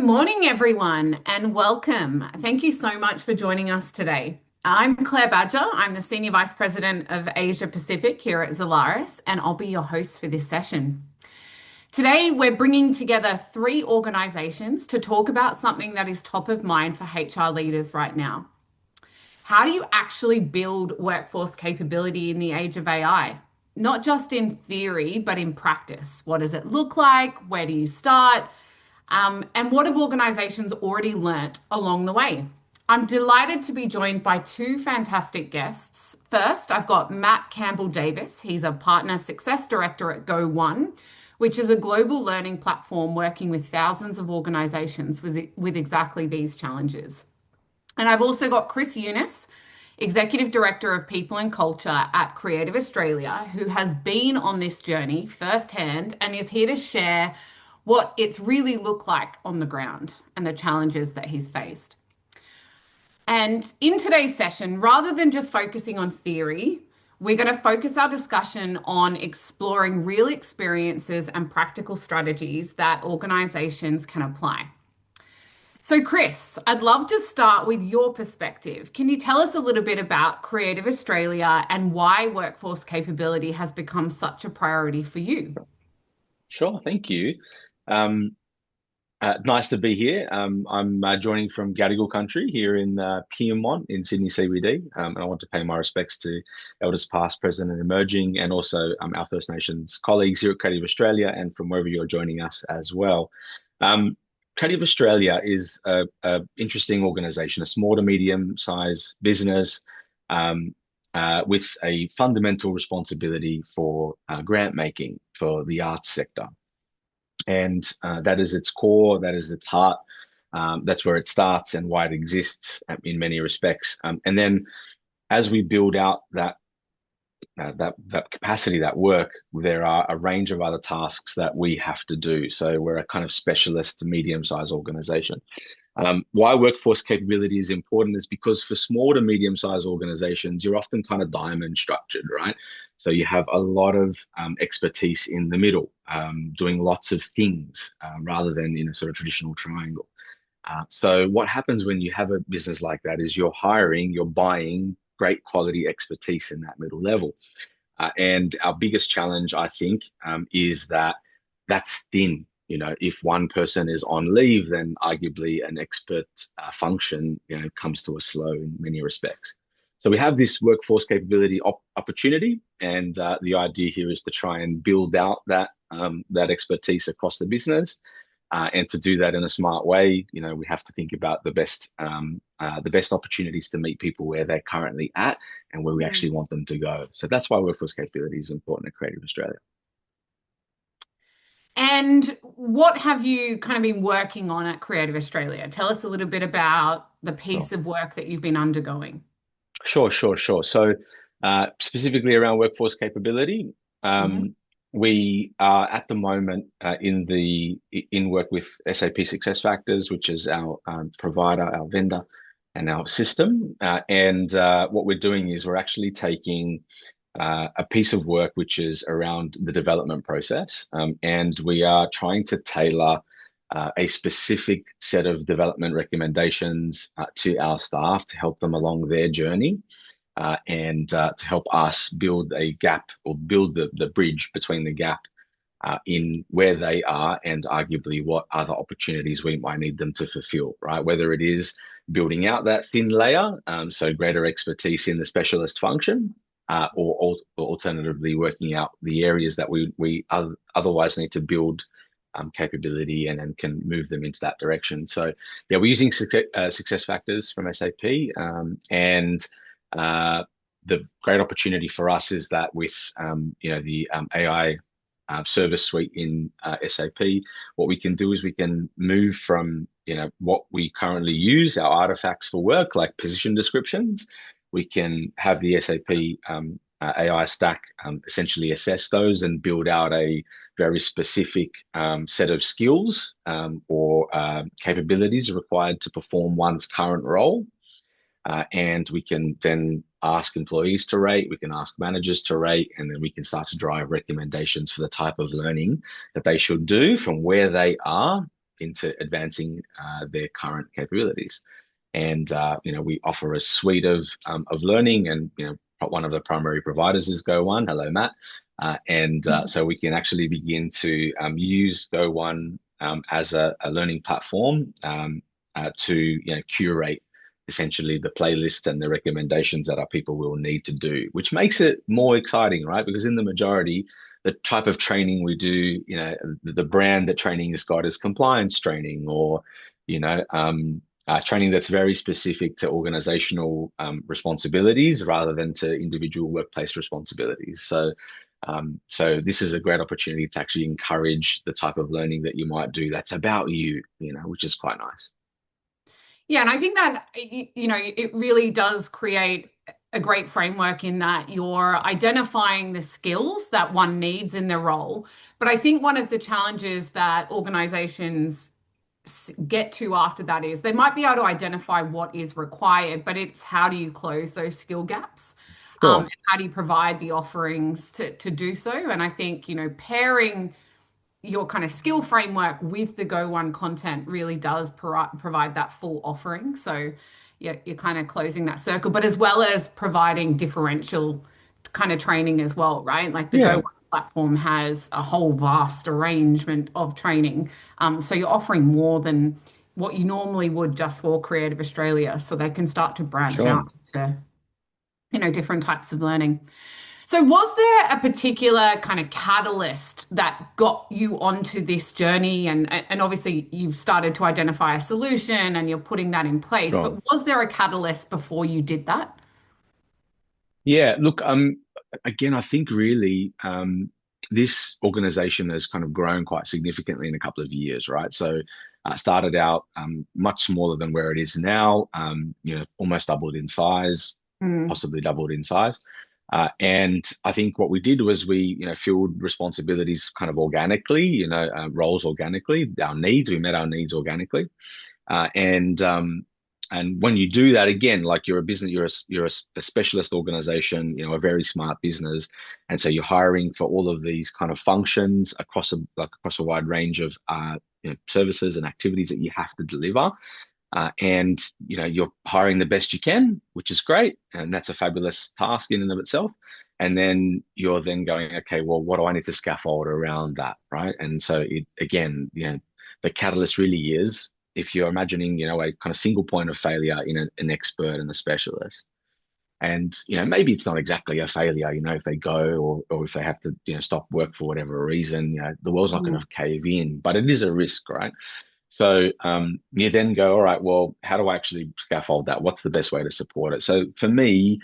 morning, everyone, and welcome. Thank you so much for joining us today. I'm Claire Badger. I'm the Senior Vice President of Asia Pacific here at Zalaris, and I'll be your host for this session. Today, we're bringing together three organizations to talk about something that is top of mind for HR leaders right now. How do you actually build workforce capability in the age of AI? Not just in theory, but in practice. What does it look like? Where do you start? And what have organizations already learnt along the way? I'm delighted to be joined by two fantastic guests. First, I've got Matt Campbell Davis. He's a partner success director at Go1, which is a global learning platform working with thousands of organizations with exactly these challenges. And I've also got Chris Eunice, Executive Director of People and Culture at Creative Australia, who has been on this journey firsthand and is here to share what it's really looked like on the ground and the challenges that he's faced. And in today's session, rather than just focusing on theory, we're going to focus our discussion on exploring real experiences and practical strategies that organizations can apply. So, Chris, I'd love to start with your perspective. Can you tell us a little bit about Creative Australia and why workforce capability has become such a priority for you? Sure, thank you. Um, Nice to be here. I'm joining from Gadigal country here in Pyrmont in Sydney CBD, and I want to pay my respects to elders past, present, and emerging, and also our First Nations colleagues here at Creative Australia and from wherever you're joining us as well. Um, Creative Australia is a interesting organisation, a small to medium-sized business with a fundamental responsibility for grant making for the arts sector. And that is its core, that is its heart. That's where it starts and why it exists in many respects. And then as we build out that capacity, that work, there are a range of other tasks that we have to do. So we're a kind of specialist medium-sized organization. Why workforce capability is important is because for small to medium-sized organizations, you're often kind of diamond structured, right? So you have a lot of expertise in the middle, doing lots of things rather than in a sort of traditional triangle. So what happens when you have a business like that is you're buying great quality expertise in that middle level. And our biggest challenge, I think, is that that's thin. You know, if one person is on leave, then arguably an expert function, comes to a slow in many respects. So we have this workforce capability opportunity, and the idea here is to try and build out that expertise across the business. And to do that in a smart way, we have to think about the best opportunities to meet people where they're currently at and where we actually want them to go. So that's why workforce capability is important at Creative Australia. And what have you kind of been working on at Creative Australia? Tell us a little bit about the Sure, piece of work that you've been undergoing. sure. So specifically around workforce capability, Hmm. we are at the moment in work with SAP SuccessFactors, which is our provider, our vendor, and our system. And what we're doing is we're actually taking a piece of work which is around the development process, and we are trying to tailor a specific set of development recommendations to our staff to help them along their journey and to help us build a gap or build the bridge between the gap in where they are and arguably what other opportunities we might need them to fulfill, right? Whether it is building out that thin layer, so greater expertise in the specialist function, or alternatively working out the areas that we otherwise need to build capability and then can move them into that direction. So yeah, we're using success factors from SAP, and the great opportunity for us is that with the AI service suite in SAP, what we can do is we can move from what we currently use, our artifacts for work, like position descriptions. We can have the SAP AI stack essentially assess those and build out a very specific set of skills or capabilities required to perform one's current role. And we can then ask employees to rate, we can ask managers to rate, and then we can start to drive recommendations for the type of learning that they should do from where they are into advancing their current capabilities. And we offer a suite of learning, and one of the primary providers is Go One. Hello, Matt. And so we can actually begin to use Go One as a learning platform to curate essentially the playlists and the recommendations that our people will need to do, which makes it more exciting, right? Because in the majority, the type of training we do, the brand that training has got is compliance training, or training that's very specific to organizational responsibilities rather than to individual workplace responsibilities. So this is a great opportunity to actually encourage the type of learning that you might do that's about you, which is quite nice. Yeah, and I think that it really does create a great framework in that you're identifying the skills that one needs in their role. But I think one of the challenges that organizations get to after that is they might be able to identify what is required, but it's how do you close those skill gaps? Sure. And how do you provide the offerings to do so? And I think, pairing your kind of skill framework with the Go One content really does provide that full offering. So you're kind of closing that circle, but as well as providing differential kind of training as well, right? Like the Go Yeah, One platform has a whole vast arrangement of training. So you're offering more than what you normally would just for Creative Australia. So they can start to branch sure. out to, different types of learning. So, was there a particular kind of catalyst that got you onto this journey? And obviously, you've started to identify a solution and you're putting that in place. But Sure. was there a catalyst before you did that? Yeah, look, again, I think really this organization has kind of grown quite significantly in a couple of years, right? So started out much smaller than where it is now, almost doubled in size, Mm. possibly doubled in size. And I think what we did was we, filled responsibilities kind of organically, roles organically, our needs, we met our needs organically. And when you do that again, like you're a business, you're a specialist organization, a very smart business, and so you're hiring for all of these kind of functions across a wide range of services and activities that you have to deliver. And you're hiring the best you can, which is great, and that's a fabulous task in and of itself. And then you're then going, okay, well, what do I need to scaffold around that, right? And so it again, the catalyst really is if you're imagining, a kind of single point of failure in an expert and a specialist. And maybe it's not exactly a failure, if they go or if they have to, stop work for whatever reason, the world's not going Mm. to cave in, but it is a risk, right? So you then go, all right, well, how do I actually scaffold that? What's the best way to support it? So for me,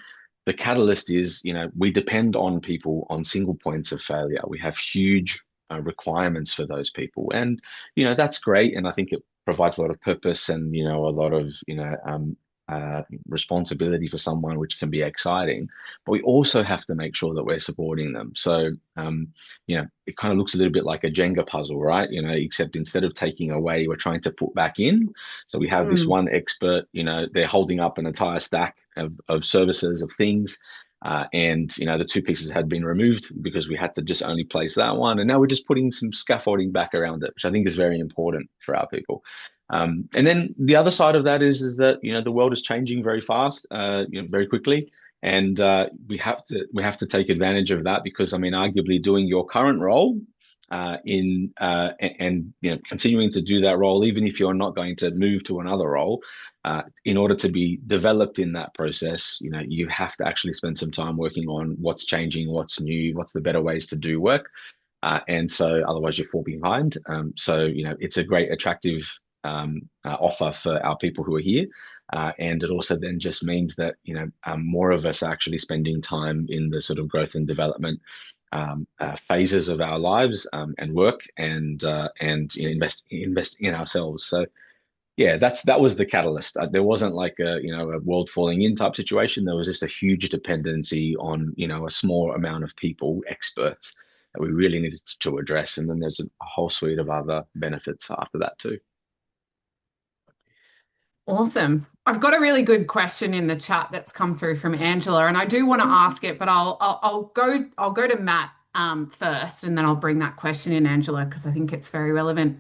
the catalyst is, we depend on people on single points of failure. We have huge requirements for those people, and that's great. And I think it provides a lot of purpose and a lot of responsibility for someone, which can be exciting. But we also have to make sure that we're supporting them. So it kind of looks a little bit like a Jenga puzzle, right? Except instead of taking away, we're trying to put back in. So we have this Mm. one expert, they're holding up an entire stack of services, of things. And the two pieces had been removed because we had to just only place that one. And now we're just putting some scaffolding back around it, which I think is very important for our people. And then the other side of that is that the world is changing very fast, very quickly, and we have to take advantage of that because I mean, arguably, doing your current role in and continuing to do that role, even if you're not going to move to another role, in order to be developed in that process, you have to actually spend some time working on what's changing, what's new, what's the better ways to do work. And so otherwise you fall behind. So, it's a great attractive offer for our people who are here. And it also then just means that, more of us are actually spending time in the sort of growth and development phases of our lives and work and invest in ourselves. So yeah, that was the catalyst. There wasn't like a world falling in type situation. There was just a huge dependency on a small amount of people, experts that we really needed to address. And then there's a whole suite of other benefits after that too. Awesome. I've got a really good question in the chat that's come through from Angela, and I do want to ask it, but I'll go to Matt first, and then I'll bring that question in, Angela, because I think it's very relevant.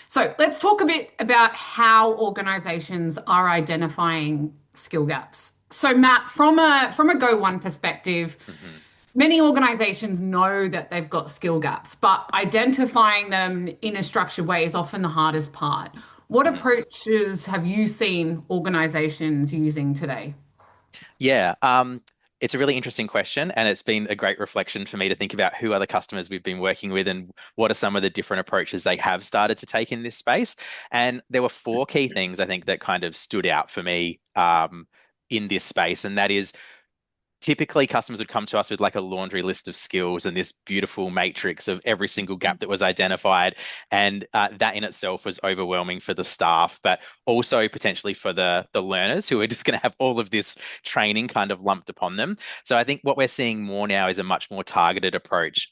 So let's talk a bit about how organizations are identifying skill gaps. So Matt, from a Go One perspective, hmm many organizations know that they've got skill gaps, but identifying them in a structured way is often the hardest part. What hmm approaches have you seen organizations using today? Yeah, it's a really interesting question, and it's been a great reflection for me to think about who are the customers we've been working with and what are some of the different approaches they have started to take in this space. And there were four key things I think that kind of stood out for me in this space, and that is typically customers would come to us with like a laundry list of skills and this beautiful matrix of every single gap that was identified. And that in itself was overwhelming for the staff, but also potentially for the learners who are just going to have all of this training kind of lumped upon them. So I think what we're seeing more now is a much more targeted approach,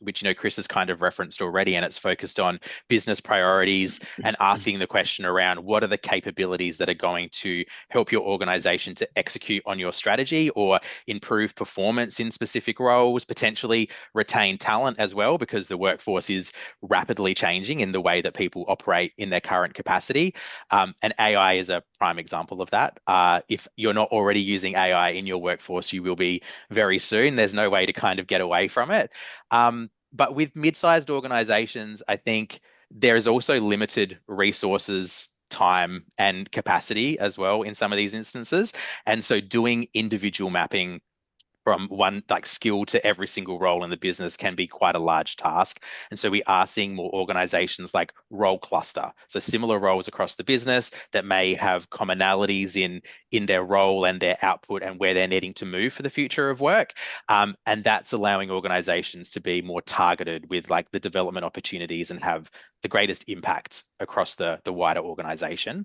which, Chris has kind of referenced already, and it's focused on business priorities and asking the question around what are the capabilities that are going to help your organization to execute on your strategy or improve performance in specific roles, potentially retain talent as well, because the workforce is rapidly changing in the way that people operate in their current capacity. And AI is a prime example of that. If you're not already using AI in your workforce, you will be very soon. There's no way to kind of get away from it. But with mid-sized organizations, I think there is also limited resources, time, and capacity as well in some of these instances. And so doing individual mapping from one like skill to every single role in the business can be quite a large task. And so we are seeing more organizations like role cluster. So similar roles across the business that may have commonalities in their role and their output and where they're needing to move for the future of work. And that's allowing organizations to be more targeted with like the development opportunities and have the greatest impact across the wider organization.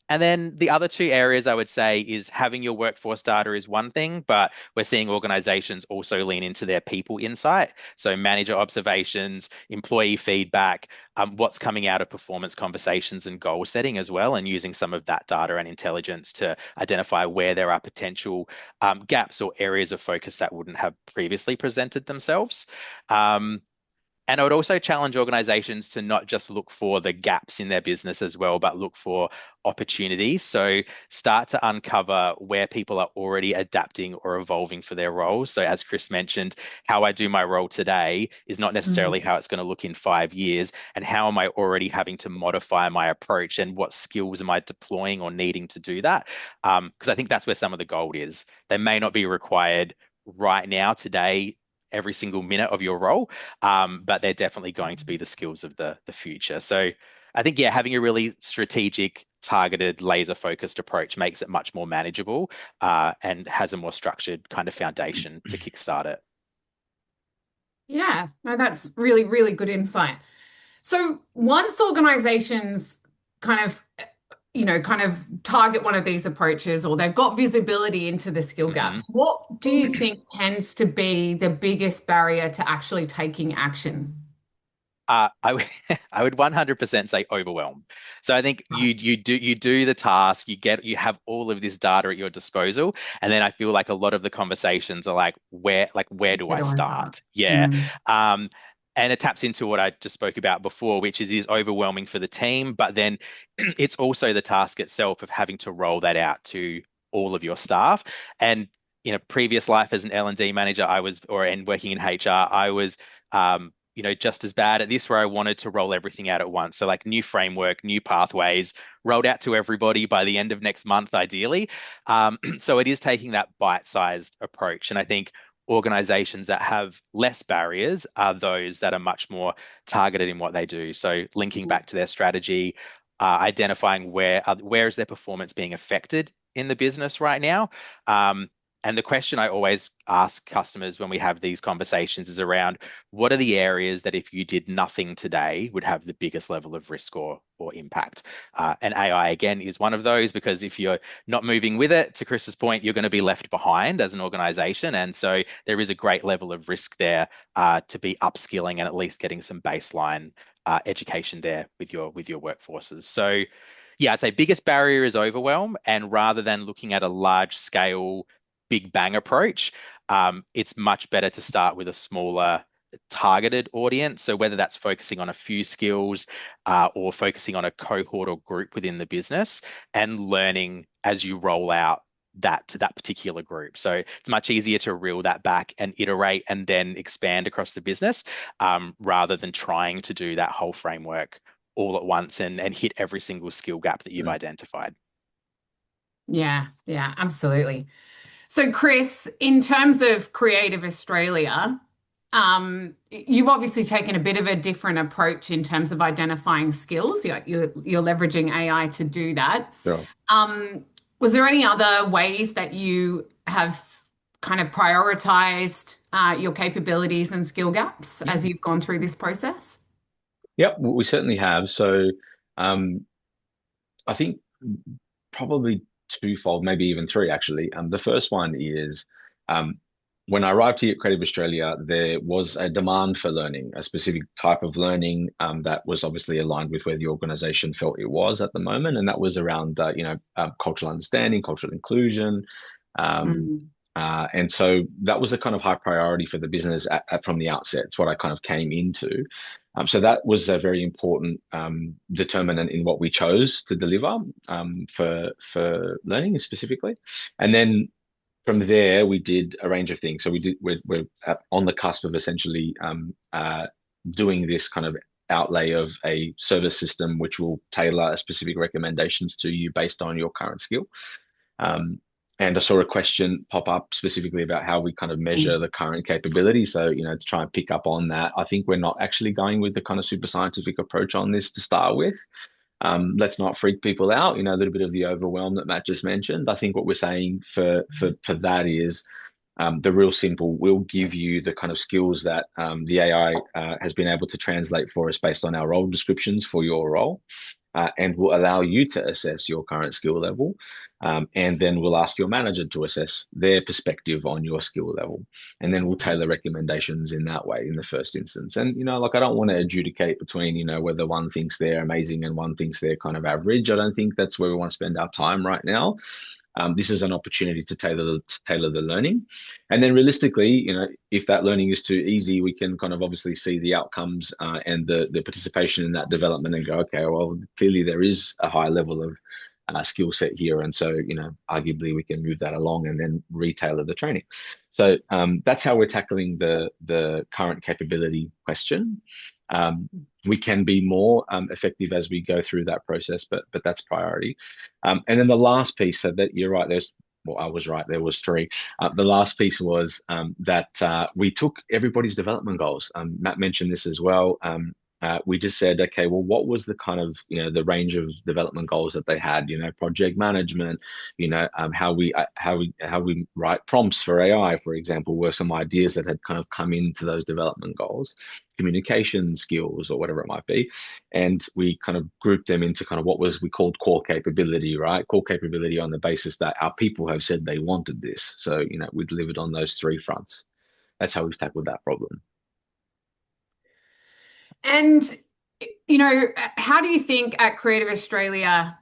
And then the other two areas I would say is having your workforce data is one thing, but we're seeing organizations also lean into their people insight. So manager observations, employee feedback, what's coming out of performance conversations and goal setting as well, and using some of that data and intelligence to identify where there are potential gaps or areas of focus that wouldn't have previously presented themselves. And I would also challenge organizations to not just look for the gaps in their business as well, but look for opportunities. So start to uncover where people are already adapting or evolving for their roles. So as Chris mentioned, how I do my role today is not necessarily Mm. how it's going to look in 5 years. And how am I already having to modify my approach and what skills am I deploying or needing to do that? Because I think that's where some of the gold is. They may not be required right now, today, every single minute of your role, but they're definitely going to be the skills of the future. So I think, yeah, having a really strategic, targeted, laser-focused approach makes it much more manageable and has a more structured kind of foundation to kickstart it. Yeah, no, that's really, really good insight. So once organizations kind of, kind of target one of these approaches or they've got visibility into the skill Mhm. gaps, what do you think tends to be the biggest barrier to actually taking action? I would 100% say overwhelm. So I think you do the task, you have all of this data at your disposal, and then I feel like a lot of the conversations are like where do Where I do I start? start? Yeah. Mm. Um, and it taps into what I just spoke about before, which is overwhelming for the team, but then it's also the task itself of having to roll that out to all of your staff. And in a previous life as an L&D manager, and working in HR, I was just as bad at this where I wanted to roll everything out at once. So like new framework, new pathways rolled out to everybody by the end of next month, ideally. So it is taking that bite-sized approach. And I think organizations that have less barriers are those that are much more targeted in what they do. So linking back to their strategy, identifying where is their performance being affected in the business right now. Um, and the question I always ask customers when we have these conversations is around what are the areas that if you did nothing today would have the biggest level of risk or impact? And AI again is one of those, because if you're not moving with it, to Chris's point, you're going to be left behind as an organization. And so there is a great level of risk there to be upskilling and at least getting some baseline education there with your workforces. So yeah, I'd say biggest barrier is overwhelm. And rather than looking at a large scale, big bang approach, it's much better to start with a smaller, targeted audience. So whether that's focusing on a few skills or focusing on a cohort or group within the business, and learning as you roll out that to that particular group. So it's much easier to reel that back and iterate and then expand across the business, rather than trying to do that whole framework all at once and hit every single skill gap that you've identified. Yeah, yeah, absolutely. So, Chris, in terms of Creative Australia, you've obviously taken a bit of a different approach in terms of identifying skills. You're leveraging AI to do that. Sure. Was there any other ways that you have kind of prioritized your capabilities and skill gaps as you've gone through this process? Yep, we certainly have. So I think probably twofold, maybe even three actually. The first one is when I arrived here at Creative Australia, there was a demand for learning, a specific type of learning that was obviously aligned with where the organization felt it was at the moment, and that was around cultural understanding, cultural inclusion. Um, Mm. and so that was a kind of high priority for the business from the outset. It's what I kind of came into. So that was a very important determinant in what we chose to deliver for learning specifically. And then from there, we did a range of things. So we're on the cusp of essentially doing this kind of outlay of a service system, which will tailor specific recommendations to you based on your current skill. And I saw a question pop up specifically about how we kind of measure the current capability. So, to try and pick up on that, I think we're not actually going with the kind of super scientific approach on this to start with. Let's not freak people out, a little bit of the overwhelm that Matt just mentioned. I think what we're saying for that is the real simple, we'll give you the kind of skills that the AI has been able to translate for us based on our role descriptions for your role. And will allow you to assess your current skill level. And then we'll ask your manager to assess their perspective on your skill level. And then we'll tailor recommendations in that way in the first instance. And, I don't want to adjudicate between, whether one thinks they're amazing and one thinks they're kind of average. I don't think that's where we want to spend our time right now. This is an opportunity to tailor the learning. And then realistically, if that learning is too easy, we can kind of obviously see the outcomes and the participation in that development and go, okay, well, clearly there is a high level of skill set here. And so, arguably we can move that along and then retailer the training. So that's how we're tackling the current capability question. We can be more effective as we go through that process, but that's priority. And then the last piece, so that you're right, I was right, there was three. The last piece was that we took everybody's development goals. Matt mentioned this as well. We just said, okay, well, what was the kind of, the range of development goals that they had, project management, how we write prompts for AI, for example, were some ideas that had kind of come into those development goals, communication skills or whatever it might be. And we kind of grouped them into kind of what we called core capability, right? Core capability on the basis that our people have said they wanted this. So, we delivered on those three fronts. That's how we've tackled that problem. And, how do you think at Creative Australia,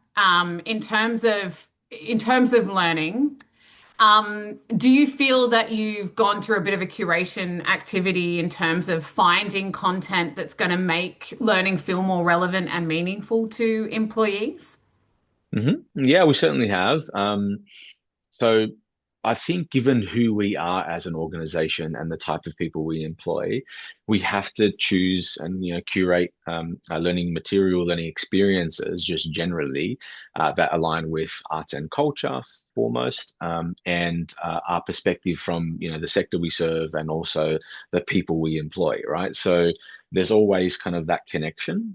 in terms of learning, do you feel that you've gone through a bit of a curation activity in terms of finding content that's going to make learning feel more relevant and meaningful to employees? Yeah, we certainly have. So I think given who we are as an organization and the type of people we employ, we have to choose and curate learning material, learning experiences just generally that align with arts and culture foremost, and our perspective from the sector we serve and also the people we employ, right? So there's always kind of that connection.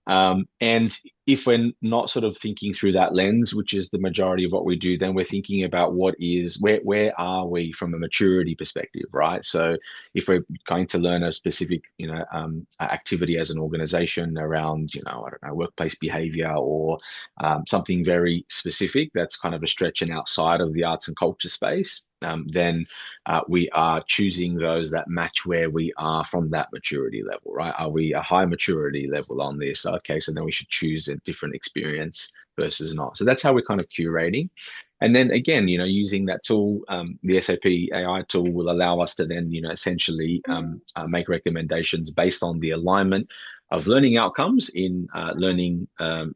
And if we're not sort of thinking through that lens, which is the majority of what we do, then we're thinking about where are we from a maturity perspective, right? So if we're going to learn a specific, activity as an organization around, I don't know, workplace behavior or something very specific that's kind of a stretch and outside of the arts and culture space, then we are choosing those that match where we are from that maturity level, right? Are we a high maturity level on this? Okay, so then we should choose a different experience versus not. So that's how we're kind of curating. And then again, using that tool, the SAP AI tool will allow us to then, essentially make recommendations based on the alignment of learning outcomes in learning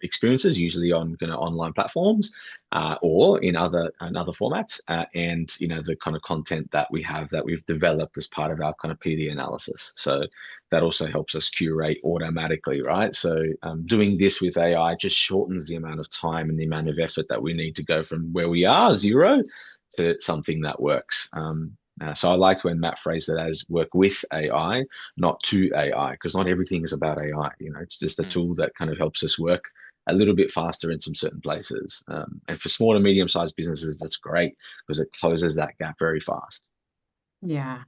experiences, usually on online platforms or in other formats, and the kind of content that we've developed as part of our kind of PD analysis. So that also helps us curate automatically, right? So doing this with AI just shortens the amount of time and the amount of effort that we need to go from where we are, zero, to something that works. So I liked when Matt phrased it as work with AI, not to AI, because not everything is about AI. It's just a tool that kind of helps us work a little bit faster in some certain places. And for small and medium-sized businesses, that's great because it closes that gap very fast. Yeah.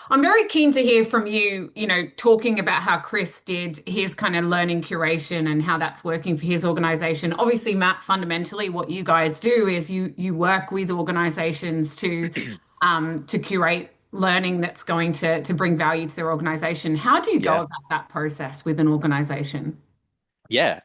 I'm very keen to hear from you, talking about how Chris did his kind of learning curation and how that's working for his organization. Obviously, Matt, fundamentally, what you guys do is you work with organizations to curate learning that's going to bring value to their organization. How do you go Yeah. about that process with an organization? Yeah.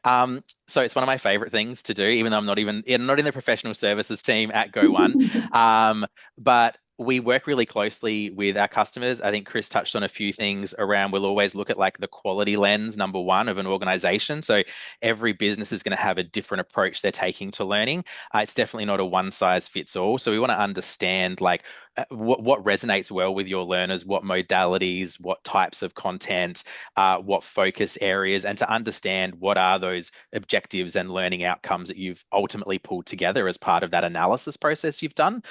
So it's one of my favorite things to do, even though I'm not in the professional services team at Go One. But we work really closely with our customers. I think Chris touched on a few things around, we'll always look at like the quality lens, number one, of an organization. So every business is going to have a different approach they're taking to learning. It's definitely not a one size fits all. So we want to understand like what resonates well with your learners, what modalities, what types of content, what focus areas, and to understand what are those objectives and learning outcomes that you've ultimately pulled together as part of that analysis process you've done.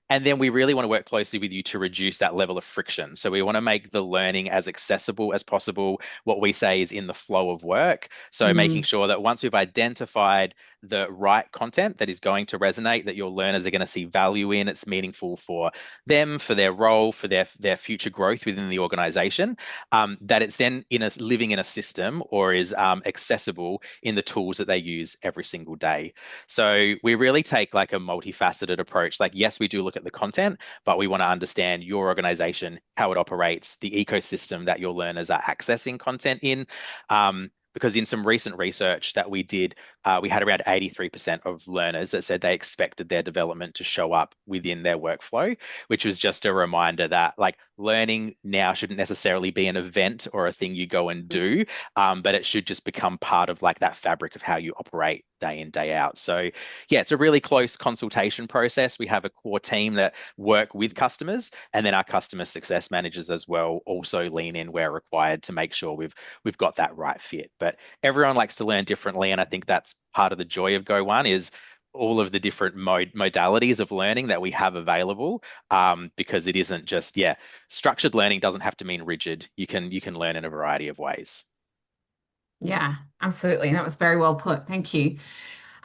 And then we really want to work closely with you to reduce that level of friction. So we want to make the learning as accessible as possible. What we say is in the flow of work. So making sure that once we've identified the right content that is going to resonate, that your learners are going to see value in, it's meaningful for them, for their role, for their future growth within the organization, that it's then living in a system or is accessible in the tools that they use every single day. So we really take like a multifaceted approach. Like, yes, we do look at the content, but we want to understand your organization, how it operates, the ecosystem that your learners are accessing content in. Because in some recent research that we did, we had around 83% of learners that said they expected their development to show up within their workflow, which was just a reminder that like learning now shouldn't necessarily be an event or a thing you go and do, but it should just become part of like that fabric of how you operate day in, day out. So yeah, it's a really close consultation process. We have a core team that work with customers, and then our customer success managers as well also lean in where required to make sure we've got that right fit. But everyone likes to learn differently, and I think that's part of the joy of Go One is all of the different modalities of learning that we have available, because it isn't just, structured learning doesn't have to mean rigid. You can learn in a variety of ways. Yeah, absolutely. That was very well put. Thank you.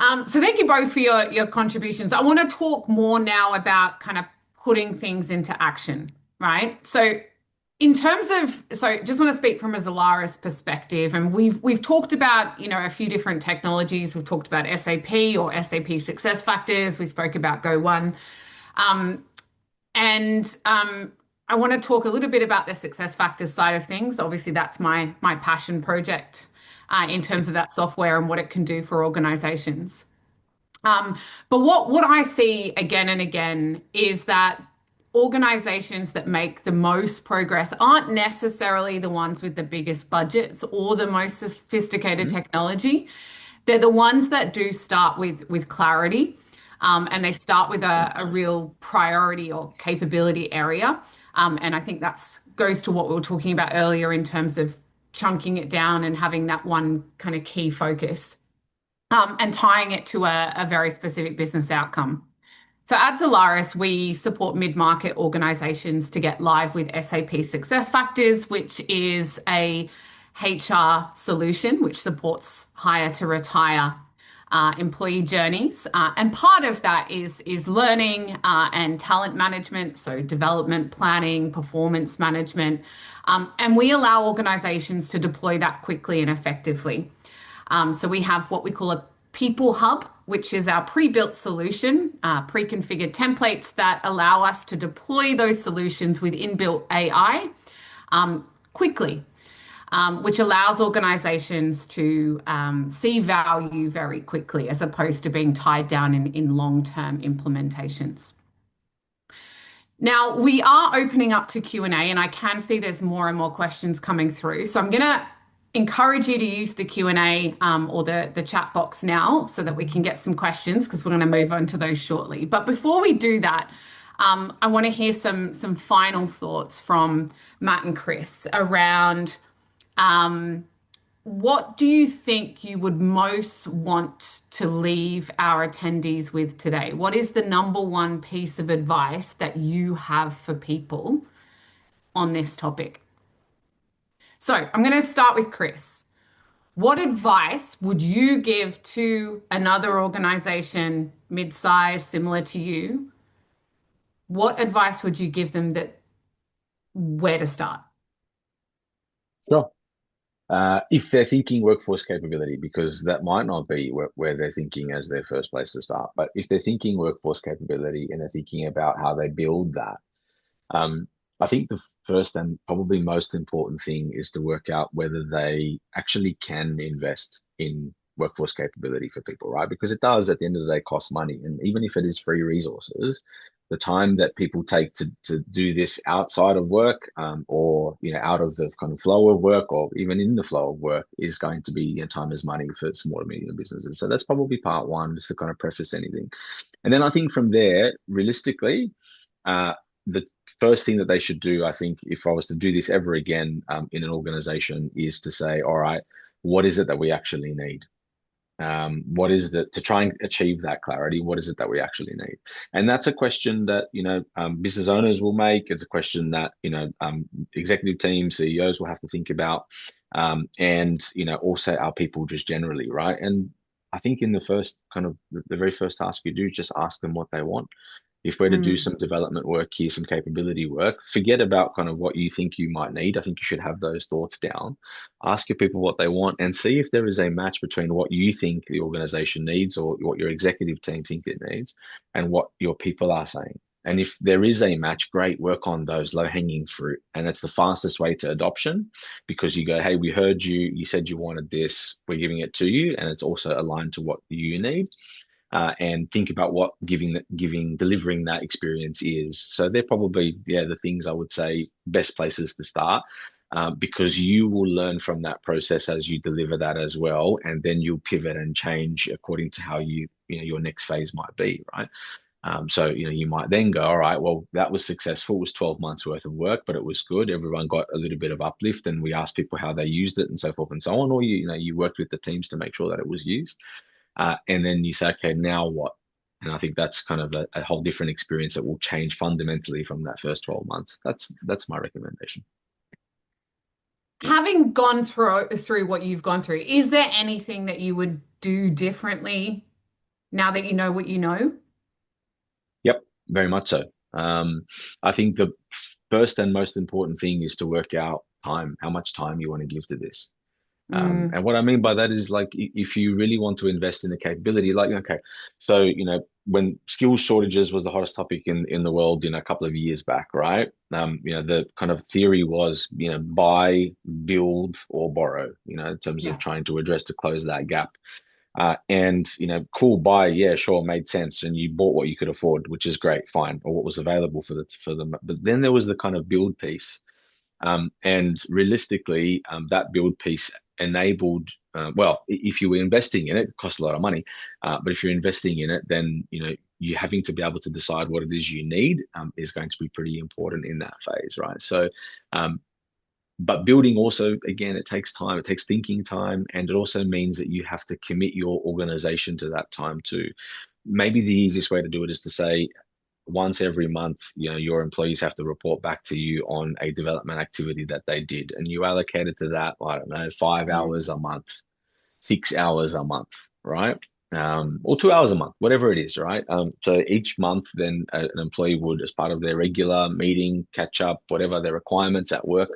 So thank you both for your contributions. I want to talk more now about kind of putting things into action, right? So just want to speak from a Zalaris perspective, and we've talked about, a few different technologies. We've talked about SAP or SAP SuccessFactors. We spoke about Go One. And I want to talk a little bit about the SuccessFactors side of things. Obviously, that's my passion project in terms of that software and what it can do for organizations. But what I see again and again is that organizations that make the most progress aren't necessarily the ones with the biggest budgets or the most sophisticated technology. They're the ones that do start with clarity, and they start with a real priority or capability area. And I think that's goes to what we were talking about earlier in terms of chunking it down and having that one kind of key focus, and tying it to a very specific business outcome. So at Zalaris, we support mid-market organizations to get live with SAP SuccessFactors, which is a HR solution which supports hire to retire employee journeys. And part of that is learning and talent management, so development planning, performance management. And we allow organizations to deploy that quickly and effectively. So we have what we call a People Hub, which is our pre-built solution, pre-configured templates that allow us to deploy those solutions with inbuilt AI quickly. which allows organizations to see value very quickly as opposed to being tied down in long-term implementations. Now, we are opening up to Q&A, and I can see there's more and more questions coming through. So I'm going to encourage you to use the Q&A or the chat box now so that we can get some questions, because we're going to move on to those shortly. But before we do that, I want to hear some final thoughts from Matt and Chris around what do you think you would most want to leave our attendees with today? What is the number one piece of advice that you have for people on this topic? So I'm going to start with Chris. What advice would you give to another organization, mid-size, similar to you? What advice would you give them that where to start? Sure. If they're thinking workforce capability, because that might not be where they're thinking as their first place to start, but if they're thinking workforce capability and they're thinking about how they build that, I think the first and probably most important thing is to work out whether they actually can invest in workforce capability for people, right? Because it does, at the end of the day, cost money. And even if it is free resources, the time that people take to do this outside of work, or out of the kind of flow of work, or even in the flow of work, is going to be, time is money for small and medium businesses. So that's probably part one, just to kind of preface anything. And then I think from there, realistically, the first thing that they should do, I think, if I was to do this ever again in an organization, is to say, all right, what is it that we actually need? What is that, to try and achieve that clarity? What is it that we actually need? And that's a question that business owners will make. It's a question that executive teams, CEOs will have to think about, and also our people just generally, right? And I think in the very first task you do, just ask them what they want. If we're to do some development work here, some capability work, forget about kind of what you think you might need. I think you should have those thoughts down. Ask your people what they want and see if there is a match between what you think the organization needs, or what your executive team think it needs, and what your people are saying. And if there is a match, great, work on those low-hanging fruit. And it's the fastest way to adoption, because you go, hey, we heard you, you said you wanted this, we're giving it to you, and it's also aligned to what you need. And think about what delivering that experience is. So they're probably, the things I would say best places to start, because you will learn from that process as you deliver that as well, and then you'll pivot and change according to how your next phase might be, right? So you might then go, all right, well, that was successful. It was 12 months worth of work, but it was good. Everyone got a little bit of uplift, and we asked people how they used it and so forth and so on. Or you worked with the teams to make sure that it was used. And then you say, okay, now what? And I think that's kind of a whole different experience that will change fundamentally from that first 12 months. That's my recommendation. Having gone through what you've gone through, is there anything that you would do differently now that you know what you know? Yep, very much so. I think the first and most important thing is to work out time, how much time you want to give to this. And what I mean by that is, like, if you really want to invest in the capability, like, okay, so, when skills shortages was the hottest topic in the world, a couple of years back, right? The kind of theory was, buy, build, or borrow, in terms of trying to close that gap. And, cool, buy, yeah, sure, made sense. And you bought what you could afford, which is great, fine, or what was available for them. But then there was the kind of build piece. And realistically, that build piece enabled, well, if you were investing in it, it costs a lot of money. But if you're investing in it, then, you having to be able to decide what it is you need is going to be pretty important in that phase, right? So, but building also, again, it takes time, it takes thinking time, and it also means that you have to commit your organization to that time too. Maybe the easiest way to do it is to say, once every month, your employees have to report back to you on a development activity that they did, and you allocated to that, I don't know, 5 hours a month, 6 hours a month, right? Or 2 hours a month, whatever it is, right? So each month, then an employee would, as part of their regular meeting, catch up, whatever their requirements at work,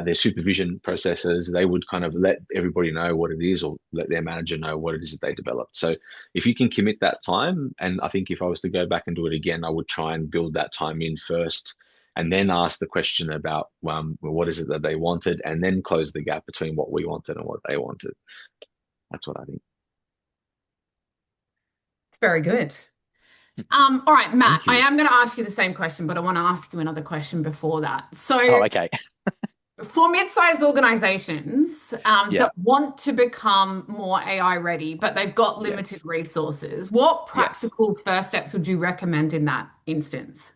their supervision processes, they would kind of let everybody know what it is, or let their manager know what it is that they developed. So if you can commit that time, and I think if I was to go back and do it again, I would try and build that time in first, and then ask the question about well, what is it that they wanted, and then close the gap between what we wanted and what they wanted. That's what I think. It's very good. All right, Matt, Thank I you. am going to ask you the same question, but I want to ask you another question before that. So, Oh, okay. for mid-sized organizations Yeah. that want to become more AI ready, but they've got limited Yes. resources, what Yes. practical first steps would you recommend in that instance?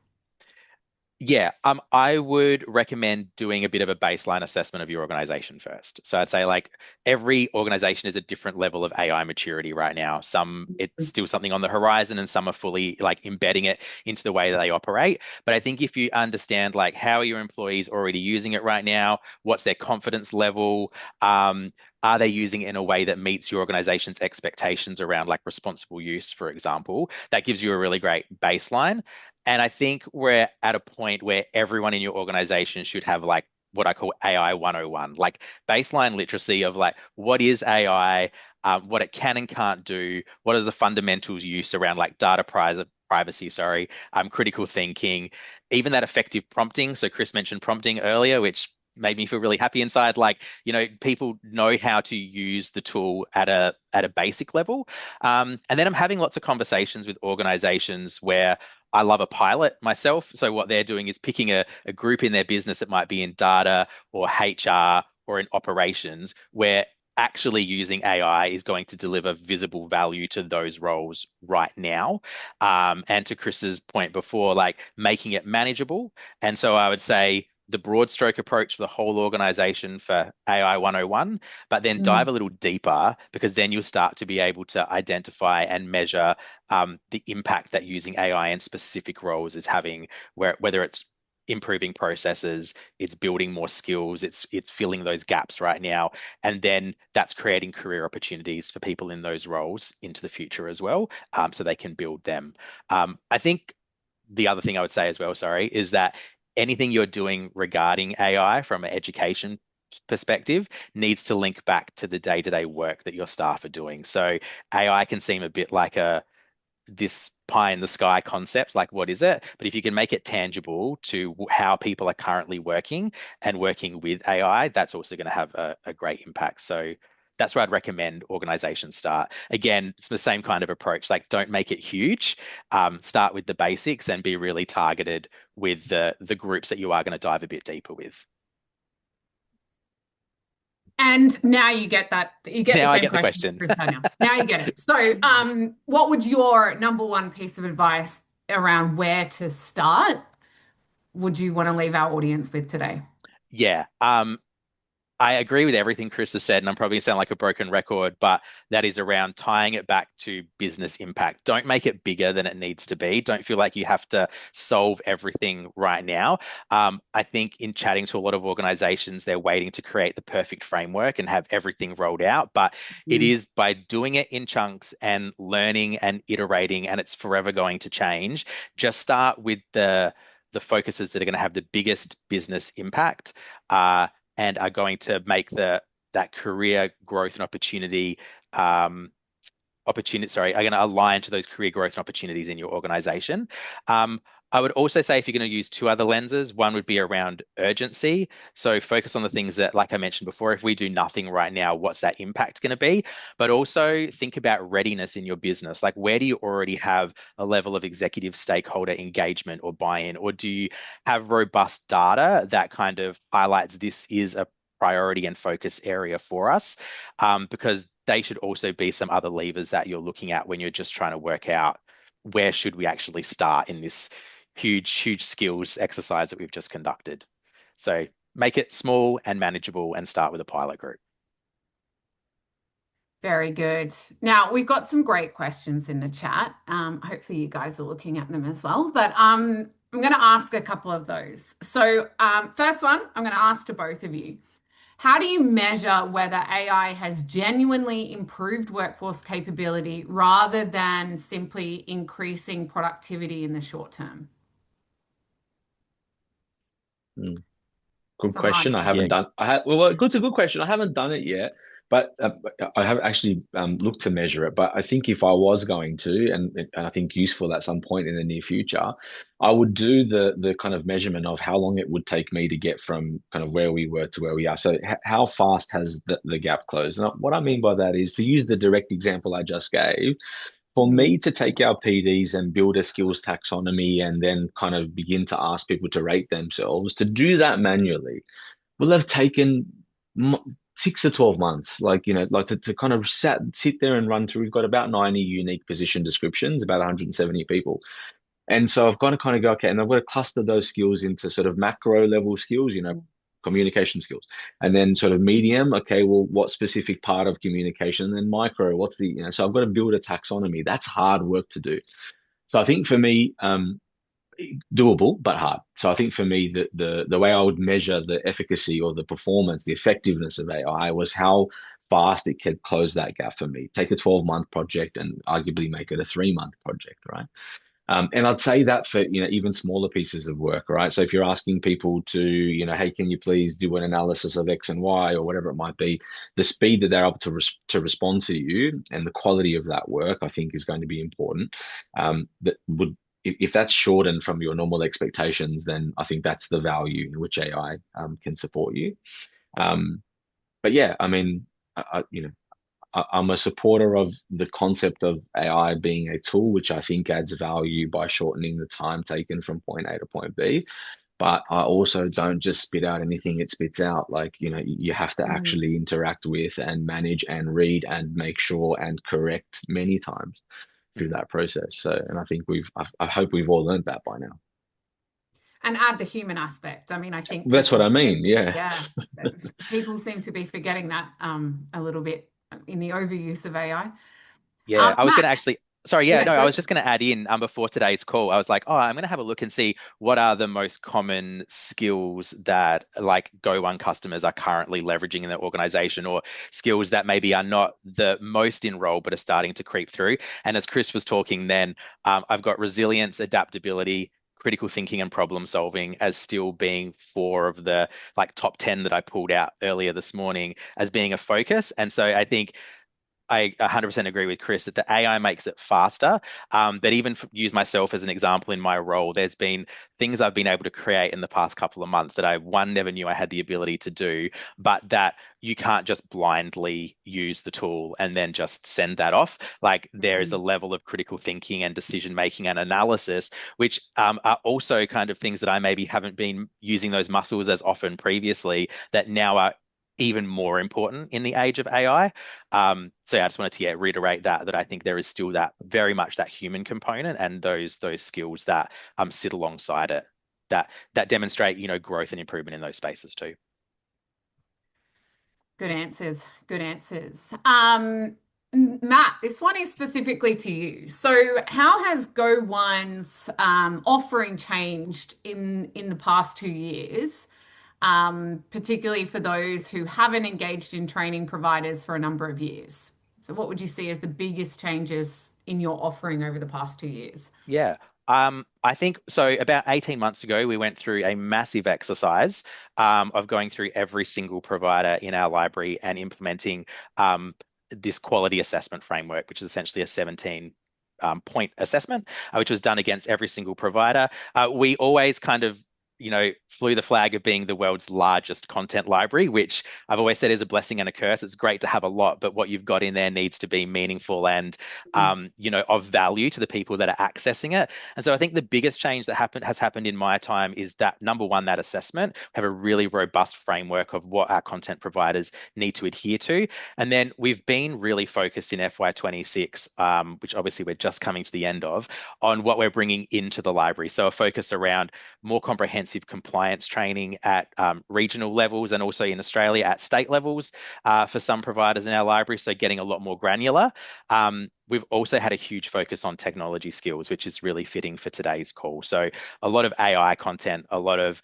Yeah, I would recommend doing a bit of a baseline assessment of your organization first. So I'd say like every organization is a different level of AI maturity right now. Some it's still something on the horizon, and some are fully like embedding it into the way that they operate. But I think if you understand like how are your employees already using it right now, what's their confidence level, are they using it in a way that meets your organization's expectations around like responsible use, for example, that gives you a really great baseline. And I think we're at a point where everyone in your organization should have like what I call AI 101, like baseline literacy of like what is AI, what it can and can't do, what are the fundamentals use around like privacy, sorry, critical thinking, even that effective prompting. So Chris mentioned prompting earlier, which made me feel really happy inside. Like, people know how to use the tool at a basic level. And then I'm having lots of conversations with organizations where I love a pilot myself. So what they're doing is picking a group in their business that might be in data or HR or in operations where actually using AI is going to deliver visible value to those roles right now. And to Chris's point before, like making it manageable. And so I would say the broad stroke approach for the whole organization for AI 101, but then Mm. dive a little deeper because then you'll start to be able to identify and measure the impact that using AI in specific roles is having, whether it's improving processes, it's building more skills, it's filling those gaps right now, and then that's creating career opportunities for people in those roles into the future as well, so they can build them. I think the other thing I would say as well, sorry, is that anything you're doing regarding AI from an education perspective needs to link back to the day-to-day work that your staff are doing. So AI can seem a bit like this pie in the sky concept, like what is it? But if you can make it tangible to how people are currently working and working with AI, that's also going to have a great impact. So that's where I'd recommend organizations start. Again, it's the same kind of approach. Like, don't make it huge. Start with the basics and be really targeted with the groups that you are going to dive a bit deeper with. And now you get that, you get the Now I same get the question question. Chris had now. Now you get it. So, what would your number one piece of advice around where to start would you want to leave our audience with today? Yeah. I agree with everything Chris has said, and I'm probably going to sound like a broken record, but that is around tying it back to business impact. Don't make it bigger than it needs to be. Don't feel like you have to solve everything right now. I think in chatting to a lot of organizations, they're waiting to create the perfect framework and have everything rolled out. But it Mm. is by doing it in chunks and learning and iterating, and it's forever going to change. Just start with the focuses that are going to have the biggest business impact. And are going to make that career growth and um, sorry, are going to align to those career growth and opportunities in your organization. I would also say if you're going to use two other lenses, one would be around urgency. So focus on the things that, like I mentioned before, if we do nothing right now, what's that impact going to be? But also think about readiness in your business. Like, where do you already have a level of executive stakeholder engagement or buy-in? Or do you have robust data that kind of highlights this is a priority and focus area for us? Because they should also be some other levers that you're looking at when you're just trying to work out where should we actually start in this huge skills exercise that we've just conducted. So make it small and manageable and start with a pilot group. Very good. Now, we've got some great questions in the chat. Hopefully, you guys are looking at them as well. But I'm going to ask a couple of those. So, first one, I'm going to ask to both of you. How do you measure whether AI has genuinely improved workforce capability rather than simply increasing productivity in the short term? Mm. Good It's a hard question. I haven't Yeah. question. done. It's a good question. I haven't done it yet. But I have actually looked to measure it. But I think if I was going to, and I think useful at some point in the near future, I would do the kind of measurement of how long it would take me to get from kind of where we were to where we are. So how fast has the gap closed? And what I mean by that is, to use the direct example I just gave, for Mm, me to take our PDs and build a skills taxonomy and then kind of begin to ask people to rate themselves, to do that manually will have taken 6 to 12 months. Like, like to kind of sit there and run through. We've got about 90 unique position descriptions, about 170 people. And so I've got to kind of go, okay, and I've got to cluster those skills into sort of macro level skills, communication skills. And then sort of medium, okay, well, what specific part of communication? And then micro, what's so I've got to build a taxonomy. That's hard work to do. So I think for me, doable but hard. So I think for me, the way I would measure the efficacy or the performance, the effectiveness of AI was how fast it could close that gap for me. Take a 12-month project and arguably make it a 3-month project, right? And I'd say that for even smaller pieces of work, right? So if you're asking people to, hey, can you please do an analysis of X and Y or whatever it might be, the speed that they're able to respond to you and the quality of that work, I think, is going to be important. That would if that's shortened from your normal expectations, then I think that's the value in which AI can support you. Um, but yeah, I mean, I'm a supporter of the concept of AI being a tool, which I think adds value by shortening the time taken from point A to point B. But I also don't just spit out anything it spits out. Like, you have to mm. actually interact with and manage and read and make sure and correct many times through that process. So, and I think I hope we've all learned that by now. And add the human aspect. I mean, I think That's what people, I mean. Yeah. yeah, people seem to be forgetting that a little bit in the overuse of AI. Yeah, I was going Matt, to actually, sorry, yeah, yeah, no, I go. was just going to add in before today's call. I was like, oh, I'm going to have a look and see what are the most common skills that like Go One customers are currently leveraging in their organization, or skills that maybe are not the most enrolled but are starting to creep through. And as Chris was talking then, I've got resilience, adaptability, critical thinking and problem solving as still being four of the like top 10 that I pulled out earlier this morning as being a focus. And so I think I 100% agree with Chris that the AI makes it faster. But even use myself as an example in my role, there's been things I've been able to create in the past couple of months that I, one, never knew I had the ability to do, but that you can't just blindly use the tool and then just send that off. Like there is a Mm, level of critical thinking and decision making and analysis, which are also kind of things that I maybe haven't been using those muscles as often previously that now are even more important in the age of AI. So yeah, I just wanted to reiterate that I think there is still that very much that human component and those skills that sit alongside it that demonstrate growth and improvement in those spaces too. good answers. Good answers. Matt, this one is specifically to you. So, how has Go One's offering changed in the past 2 years, particularly for those who haven't engaged in training providers for a number of years? So, what would you see as the biggest changes in your offering over the past 2 years? Yeah. I think so. About 18 months ago, we went through a massive exercise of going through every single provider in our library and implementing this quality assessment framework, which is essentially a 17 point assessment, which was done against every single provider. We always kind of flew the flag of being the world's largest content library, which I've always said is a blessing and a curse. It's great to have a lot, but what you've got in there needs to be meaningful and, of value to the people that are accessing it. And so I think the biggest change that has happened in my time is that number one, that assessment. We have a really robust framework of what our content providers need to adhere to. And then we've been really focused in FY26, which obviously we're just coming to the end of, on what we're bringing into the library. So a focus around more comprehensive compliance training at regional levels and also in Australia at state levels for some providers in our library. So getting a lot more granular. We've also had a huge focus on technology skills, which is really fitting for today's call. So a lot of AI content, a lot of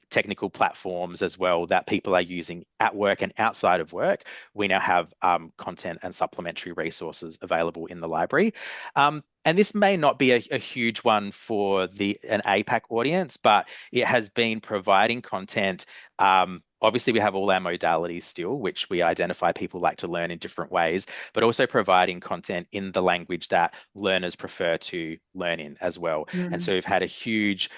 technical platforms as well that people are using at work and outside of work. We now have content and supplementary resources available in the library. And this may not be a huge one for an APAC audience, but it has been providing content Obviously, we have all our modalities still, which we identify people like to learn in different ways, but also providing content in the language that learners prefer to learn in as well. And so we've had a huge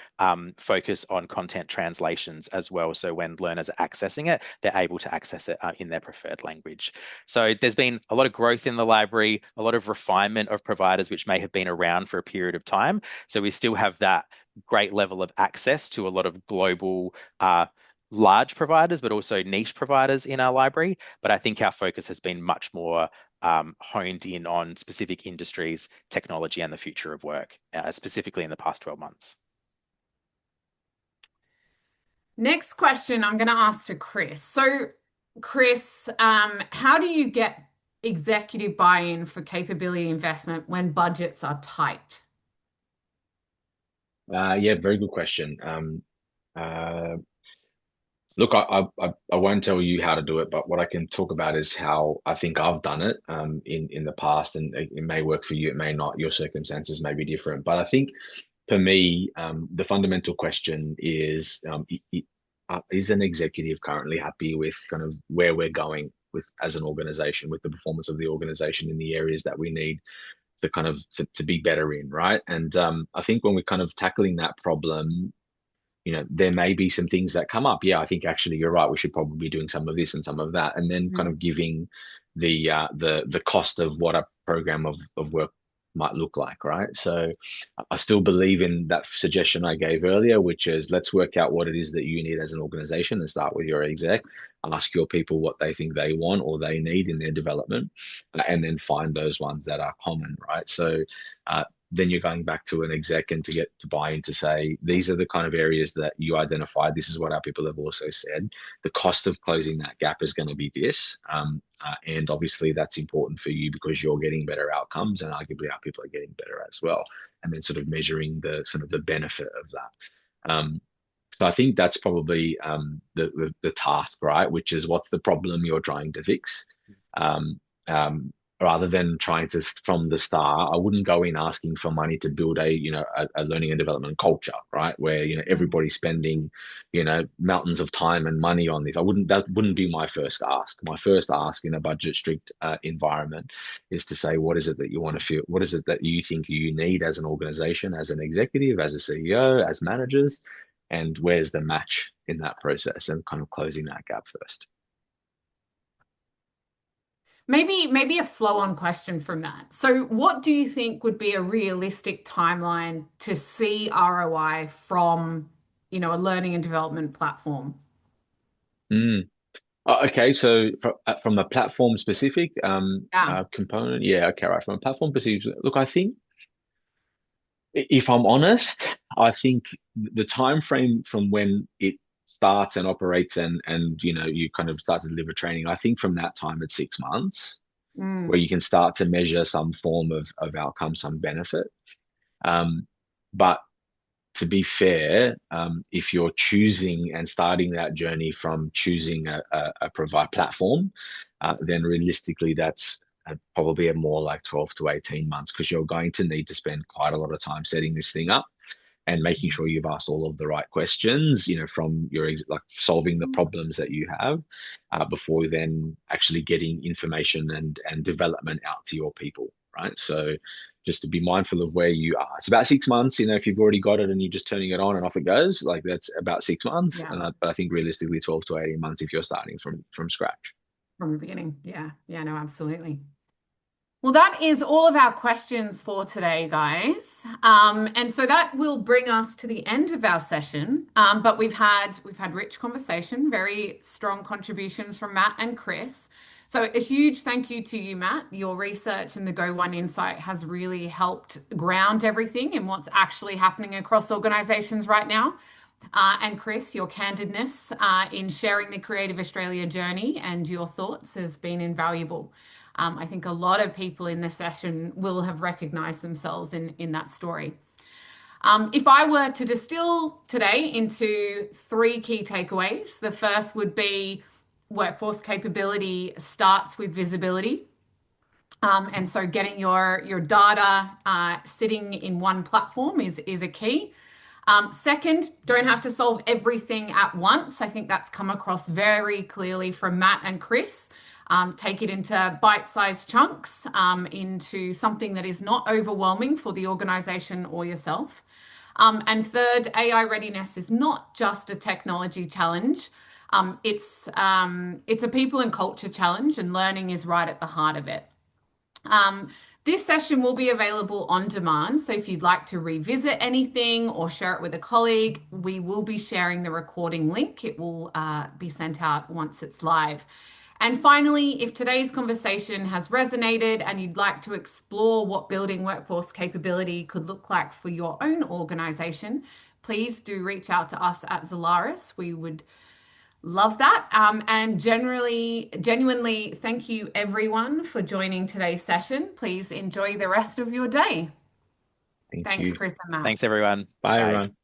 focus on content translations as well. So when learners are accessing it, they're able to access it in their preferred language. So there's been a lot of growth in the library, a lot of refinement of providers which may have been around for a period of time. So we still have that great level of access to a lot of global large providers, but also niche providers in our library. But I think our focus has been much more honed in on specific industries, technology, and the future of work, specifically in the past 12 months. Next question I'm going to ask to Chris. So, Chris, how do you get executive buy-in for capability investment when budgets are tight? Yeah, very good question. Look, I won't tell you how to do it, but what I can talk about is how I think I've done it in the past, and it may work for you, it may not. Your circumstances may be different, but I think for me, the fundamental question is an executive currently happy with kind of where we're going with as an organization, with the performance of the organization in the areas that we need to kind of to be better in, right? And I think when we're kind of tackling that problem, there may be some things that come up. Yeah, I think actually you're right. We should probably be doing some of this and some of that, and then kind of giving the cost of what a program of work might look like, right? So I still believe in that suggestion I gave earlier, which is let's work out what it is that you need as an organization and start with your exec. Ask your people what they think they want or they need in their development, and then find those ones that are common, right? So then you're going back to an exec and to get to buy in to say, these are the kind of areas that you identified. This is what our people have also said. The cost of closing that gap is going to be this. And obviously that's important for you because you're getting better outcomes and arguably our people are getting better as well. And then sort of measuring the sort of the benefit of that. So I think that's probably the task, right? Which is what's the problem you're trying to fix? Rather than trying to from the start, I wouldn't go in asking for money to build a learning and development culture, right? Where everybody's spending mountains of time and money on this. That wouldn't be my first ask. My first ask in a budget strict environment is to say, what is it that you want to feel? What is it that you think you need as an organization, as an executive, as a CEO, as managers, and where's the match in that process, and kind of closing that gap first. Maybe a flow-on question from that. So what do you think would be a realistic timeline to see ROI from, a learning and development platform? Okay, so from a platform specific Yeah. component, yeah, okay, right. From a platform specific, look, I think if I'm honest, I think the time frame from when it starts and operates and you kind of start to deliver training, I think from that time it's 6 months where you can start to measure some form of outcome, some benefit. But to be fair, if you're choosing and starting that journey from choosing a provide platform, then realistically that's probably a more like 12 to 18 months because you're going to need to spend quite a lot of time setting this thing up and making sure you've asked all of the right questions, from your like solving the problems that you have before then actually getting information and development out to your people, right? So just to be mindful of where you are. It's about 6 months, if you've already got it and you're just turning it on and off it goes, like that's about 6 months. Yeah. But I think realistically 12 to 18 months if you're starting from scratch. From the beginning. Yeah. Yeah, no, absolutely. Well, that is all of our questions for today, guys. And so that will bring us to the end of our session. But we've had rich conversation, very strong contributions from Matt and Chris. So a huge thank you to you, Matt. Your research and the Go One Insight has really helped ground everything in what's actually happening across organizations right now. And Chris, your candidness in sharing the Creative Australia journey and your thoughts has been invaluable. I think a lot of people in this session will have recognized themselves in that story. If I were to distill today into 3 key takeaways, the first would be workforce capability starts with visibility. And so getting your data sitting in one platform is a key. Second, don't have to solve everything at once. I think that's come across very clearly from Matt and Chris. Take it into bite-sized chunks, into something that is not overwhelming for the organization or yourself. And third, AI readiness is not just a technology challenge. It's a people and culture challenge, and learning is right at the heart of it. This session will be available on demand. So if you'd like to revisit anything or share it with a colleague, we will be sharing the recording link. It will be sent out once it's live. And finally, if today's conversation has resonated and you'd like to explore what building workforce capability could look like for your own organization, please do reach out to us at Zalaris. We would love that. And genuinely, thank you everyone for joining today's session. Please enjoy the rest of your day. Thank Thanks, you. Chris and Matt. Thanks, everyone. Bye, Bye. everyone.